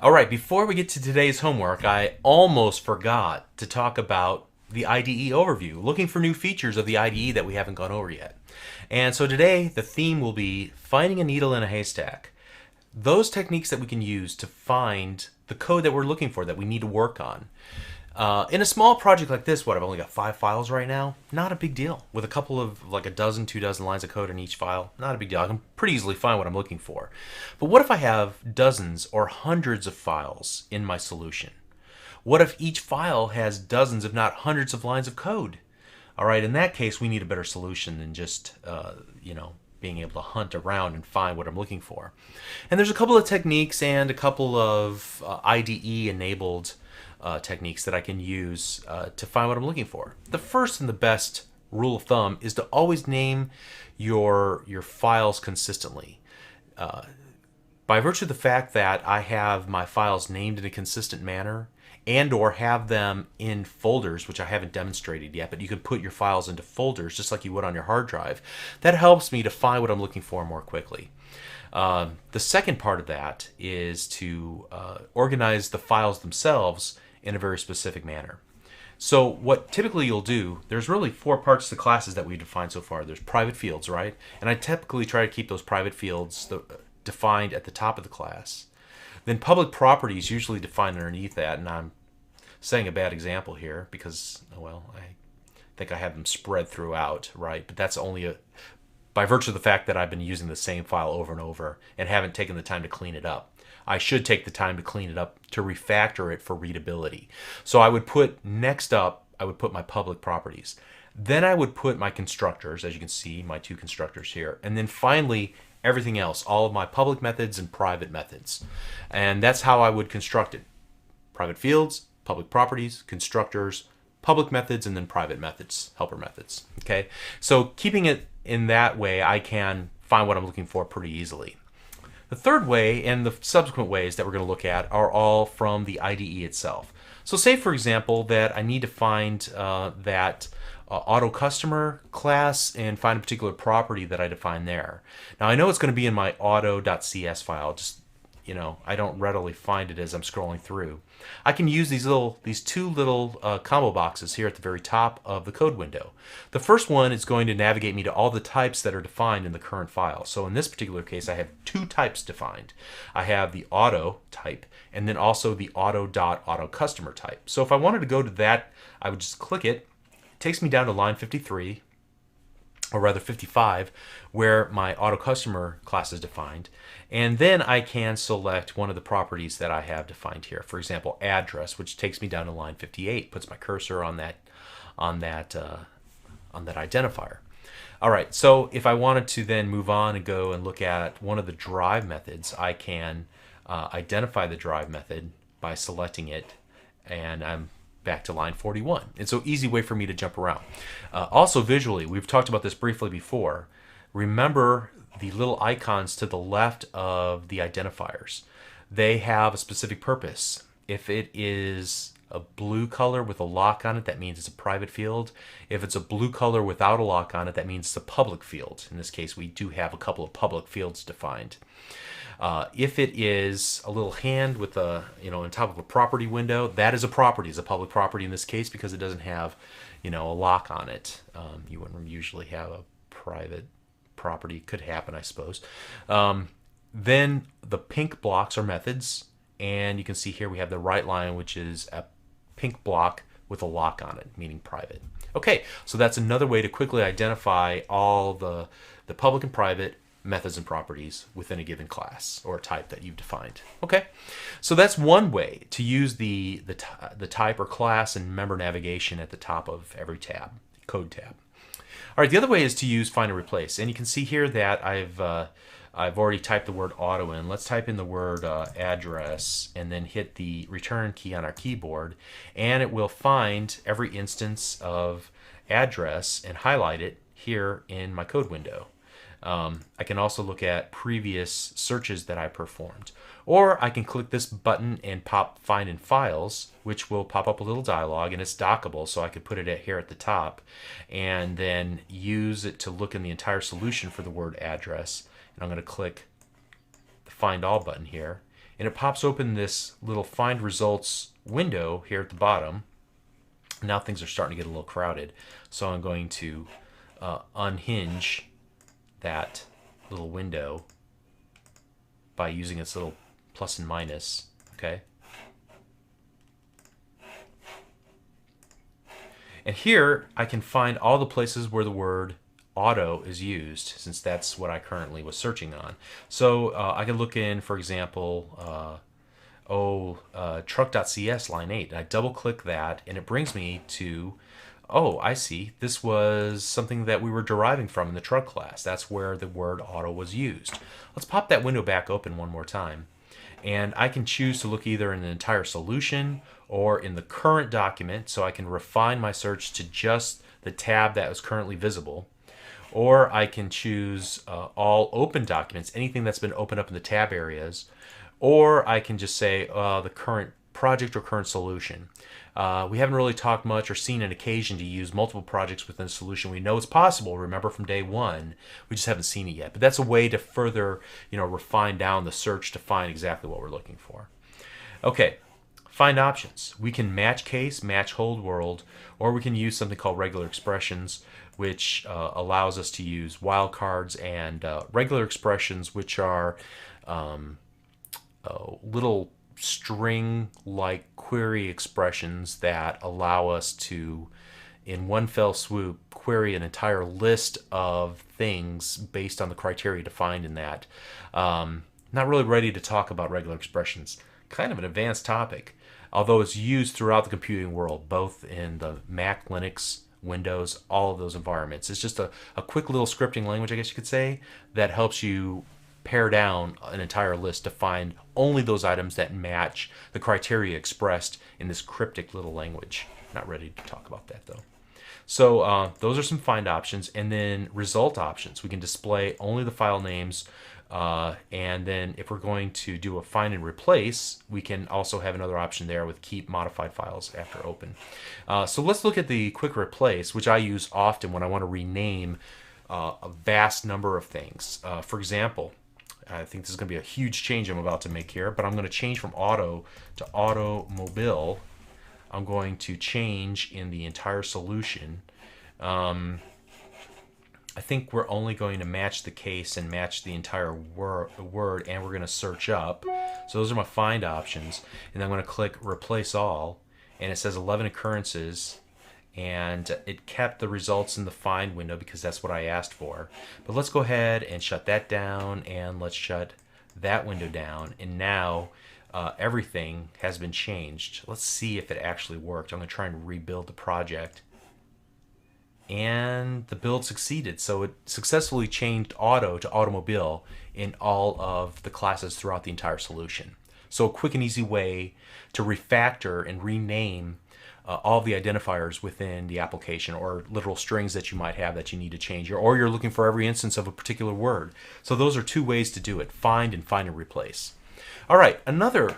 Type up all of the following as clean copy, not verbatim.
All right, before we get to today's homework, I almost forgot to talk about the IDE overview, looking for new features of the IDE that we haven't gone over yet. And so today, the theme will be finding a needle in a haystack. Those techniques that we can use to find the code that we're looking for, that we need to work on. In a small project like this, I've only got 5 files right now, not a big deal. With a couple of, like a dozen, 2 dozen lines of code in each file, not a big deal. I can pretty easily find what I'm looking for. But what if I have dozens or hundreds of files in my solution? What if each file has dozens, if not hundreds of lines of code? All right, in that case, we need a better solution than just, being able to hunt around and find what I'm looking for. And there's a couple of techniques and a couple of IDE-enabled techniques that I can use to find what I'm looking for. The first and the best rule of thumb is to always name your files consistently. By virtue of the fact that I have my files named in a consistent manner and or have them in folders, which I haven't demonstrated yet, but you can put your files into folders just like you would on your hard drive, that helps me to find what I'm looking for more quickly. The second part of that is to organize the files themselves in a very specific manner. So what typically you'll do, there's really 4 parts to classes that we've defined so far. There's private fields, right? And I typically try to keep those private fields defined at the top of the class. Then public properties usually defined underneath that, and I'm saying a bad example here because, well, I think I have them spread throughout, right? But that's only by virtue of the fact that I've been using the same file over and over and haven't taken the time to clean it up. I should take the time to clean it up to refactor it for readability. So I would put next up, I would put my public properties. Then I would put my constructors, as you can see, my 2 constructors here. And then finally, everything else, all of my public methods and private methods. And that's how I would construct it. Private fields, public properties, constructors, public methods, and then private methods, helper methods. Okay, so keeping it in that way, I can find what I'm looking for pretty easily. The third way and the subsequent ways that we're going to look at are all from the IDE itself. So say, for example, that I need to find that auto customer class and find a particular property that I define there. Now I know it's going to be in my auto.cs file, just I don't readily find it as I'm scrolling through. I can use these 2 little combo boxes here at the very top of the code window. The first one is going to navigate me to all the types that are defined in the current file. So in this particular case, I have 2 types defined. I have the auto type and then also the auto.autoCustomer type. So if I wanted to go to that, I would just click it. It takes me down to line 53, or rather 55, where my AutoCustomer class is defined. And then I can select one of the properties that I have defined here. For example, address, which takes me down to line 58, puts my cursor on that identifier. All right, so if I wanted to then move on and go and look at one of the drive methods, I can identify the drive method by selecting it, and I'm back to line 41. It's an easy way for me to jump around. Also visually, we've talked about this briefly before. Remember the little icons to the left of the identifiers. They have a specific purpose. If it is a blue color with a lock on it, that means it's a private field. If it's a blue color without a lock on it, that means it's a public field. In this case, we do have a couple of public fields defined. If it is a little hand with a, on top of a property window, that is a property. It's a public property in this case because it doesn't have, a lock on it. You wouldn't usually have a private property. Could happen, I suppose. Then the pink blocks are methods, and you can see here we have the right line, which is a pink block with a lock on it, meaning private. Okay, so that's another way to quickly identify all the public and private methods and properties within a given class or type that you've defined. Okay, so that's one way to use the type or class and member navigation at the top of every tab, code tab. All right, the other way is to use find and replace, and you can see here that I've already typed the word auto in. Let's type in the word address and then hit the return key on our keyboard, and it will find every instance of address and highlight it here in my code window. I can also look at previous searches that I performed. Or I can click this button and pop Find in Files, which will pop up a little dialog, and it's dockable, so I could put it here at the top and then use it to look in the entire solution for the word address. And I'm going to click the Find All button here. and it pops open this little find results window here at the bottom. Now things are starting to get a little crowded, so I'm going to unhinge that little window by using its little plus and minus. Okay. And here I can find all the places where the word auto is used, since that's what I currently was searching on. So I can look in, for example, truck.cs line 8. And I double click that and it brings me to, oh, I see, this was something that we were deriving from in the truck class. That's where the word auto was used. Let's pop that window back open one more time. And I can choose to look either in the entire solution or in the current document, so I can refine my search to just the tab that is currently visible. Or I can choose all open documents, anything that's been opened up in the tab areas. Or I can just say the current project or current solution. We haven't really talked much or seen an occasion to use multiple projects within a solution. We know it's possible, remember, from day one. We just haven't seen it yet. But that's a way to further, refine down the search to find exactly what we're looking for. Okay, find options. We can match case, match hold world, or we can use something called regular expressions, which allows us to use wildcards and regular expressions, which are little string-like query expressions that allow us to, in one fell swoop, query an entire list of things based on the criteria defined in that. Not really ready to talk about regular expressions. Kind of an advanced topic, although it's used throughout the computing world, both in the Mac, Linux, Windows, all of those environments. It's just a quick little scripting language, I guess you could say, that helps you pare down an entire list to find only those items that match the criteria expressed in this cryptic little language. Not ready to talk about that though. So those are some find options, and then result options. We can display only the file names, and then if we're going to do a find and replace, we can also have another option there with keep modified files after open. So let's look at the quick replace, which I use often when I want to rename a vast number of things. For example, I think this is going to be a huge change I'm about to make here, but I'm going to change from auto to automobile. I'm going to change in the entire solution. I think we're only going to match the case and match the entire word, and we're going to search up. So those are my find options, and then I'm going to click replace all, and it says 11 occurrences, and it kept the results in the find window because that's what I asked for. But let's go ahead and shut that down, and let's shut that window down, and now everything has been changed. Let's see if it actually worked. I'm going to try and rebuild the project, and the build succeeded. So it successfully changed auto to automobile in all of the classes throughout the entire solution. So a quick and easy way to refactor and rename all the identifiers within the application, or literal strings that you might have that you need to change, or you're looking for every instance of a particular word. So those are two ways to do it: find and replace. All right, another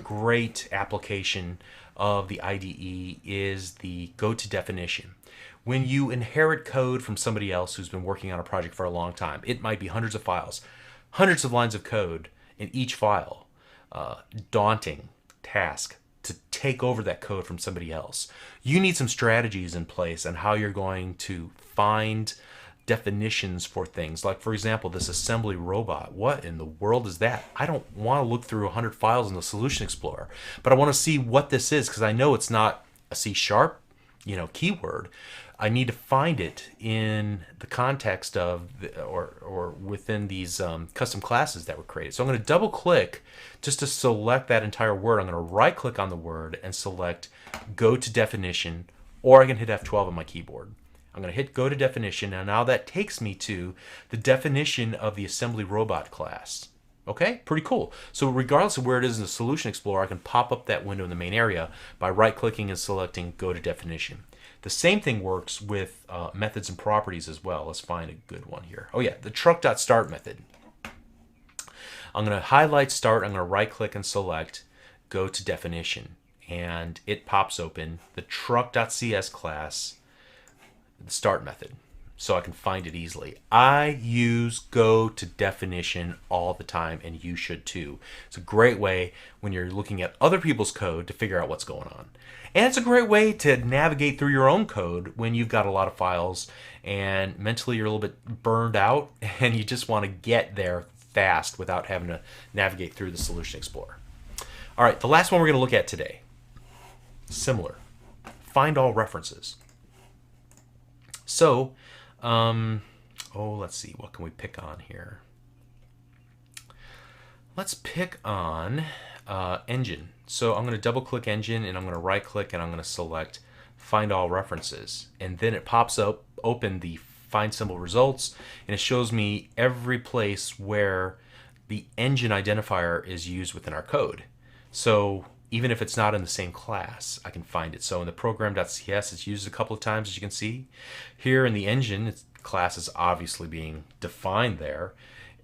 great application of the IDE is the go to definition. When you inherit code from somebody else who's been working on a project for a long time, it might be hundreds of files, hundreds of lines of code in each file. Daunting task to take over that code from somebody else. You need some strategies in place on how you're going to find definitions for things. Like, for example, this assembly robot. What in the world is that? I don't want to look through 100 files in the Solution Explorer, but I want to see what this is, because I know it's not a C# keyword. I need to find it in the context of or within these custom classes that were created. So I'm going to double click just to select that entire word. I'm going to right click on the word and select go to definition, or I can hit F12 on my keyboard. I'm going to hit go to definition, and now that takes me to the definition of the assembly robot class. Okay, pretty cool. So regardless of where it is in the Solution Explorer, I can pop up that window in the main area by right clicking and selecting go to definition. The same thing works with methods and properties as well. Let's find a good one here. Oh yeah, the truck.start method. I'm going to highlight start. I'm going to right click and select go to definition, and it pops open the truck.cs class, the start method. so I can find it easily. I use go to definition all the time, and you should too. It's a great way when you're looking at other people's code to figure out what's going on. And it's a great way to navigate through your own code when you've got a lot of files and mentally you're a little bit burned out and you just want to get there fast without having to navigate through the Solution Explorer. All right, the last one we're going to look at today, similar, find all references. So, let's see, what can we pick on here? Let's pick on engine. So I'm going to double click engine and I'm going to right click and I'm going to select find all references. And then it pops up, open the find symbol results, and it shows me every place where the engine identifier is used within our code. So even if it's not in the same class, I can find it. So in the program.cs, it's used a couple of times, as you can see. Here in the engine, class is obviously being defined there.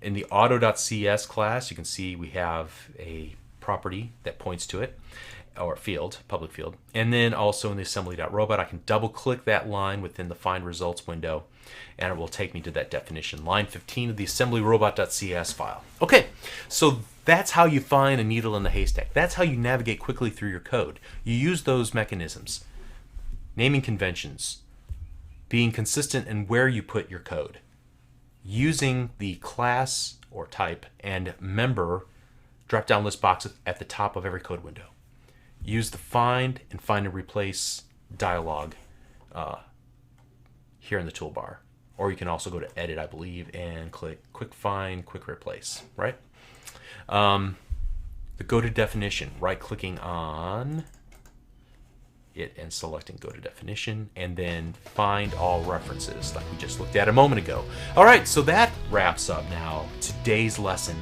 In the auto.cs class, you can see we have a property that points to it, or field, public field. And then also in the assembly.robot, I can double click that line within the find results window, and it will take me to that definition, line 15 of the assembly.robot.cs file. Okay, so that's how you find a needle in the haystack. That's how you navigate quickly through your code. You use those mechanisms, naming conventions, being consistent in where you put your code, using the class or type and member drop-down list box at the top of every code window. Use the find and replace dialog here in the toolbar. Or you can also go to edit, I believe, and click quick find, quick replace, right? The go to definition, right clicking on it and selecting go to definition, and then find all references like we just looked at a moment ago. All right, so that wraps up now today's lesson.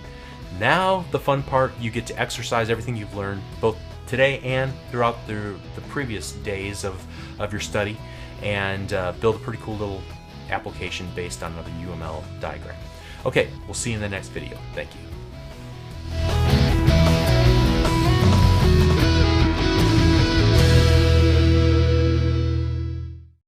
Now the fun part, you get to exercise everything you've learned both today and throughout the previous days of your study, and build a pretty cool little application based on another UML diagram. Okay, we'll see you in the next video. Thank you.